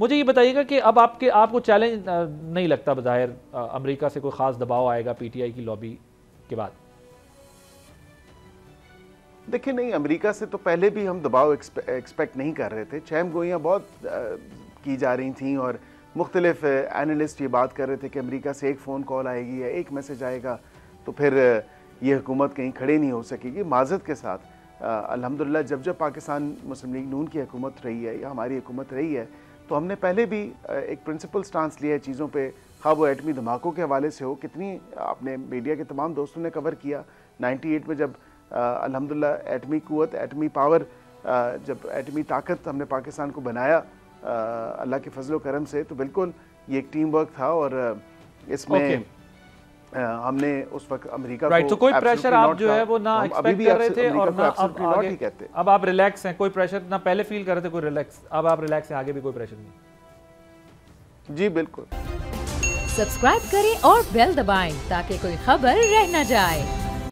मुझे ये बताइएगा कि अब आपको चैलेंज नहीं लगता बज़ाहिर अमेरिका से कोई ख़ास दबाव आएगा पीटीआई की लॉबी के बाद? देखिए नहीं, अमेरिका से तो पहले भी हम दबाव एक्सपेक्ट नहीं कर रहे थे। चहम गोइयाँ बहुत की जा रही थी और मुख्तलिफ एनालिस्ट ये बात कर रहे थे कि अमेरिका से एक फ़ोन कॉल आएगी या एक मैसेज आएगा तो फिर ये हुकूमत कहीं खड़े नहीं हो सकेगी। माज़रत के साथ अल्हम्दुलिल्लाह जब जब पाकिस्तान मुस्लिम लीग नून की हुकूमत रही है या हमारी हुकूमत रही है तो हमने पहले भी एक प्रिंसिपल स्टांस लिया है चीज़ों पे, खा वो एटमी धमाकों के हवाले से हो। कितनी आपने मीडिया के तमाम दोस्तों ने कवर किया 98 में जब अल्हम्दुलिल्लाह एटमी कुव्वत, एटमी पावर, जब एटमी ताकत हमने पाकिस्तान को बनाया अल्लाह के फजल करम से, तो बिल्कुल ये एक टीम वर्क था और इसमें हमने उस वक्त अमेरिका को तो कोई प्रेशर आप जो है वो ना एक्सपेक्ट कर रहे थे और ना अब आगे कहते। अब आप रिलैक्स हैं, कोई प्रेशर ना पहले फील कर रहे थे कोई रिलैक्स, अब आप रिलैक्स हैं, आगे भी कोई प्रेशर नहीं? जी बिल्कुल। सब्सक्राइब करें और बेल दबाएं ताकि कोई खबर रह न जाए।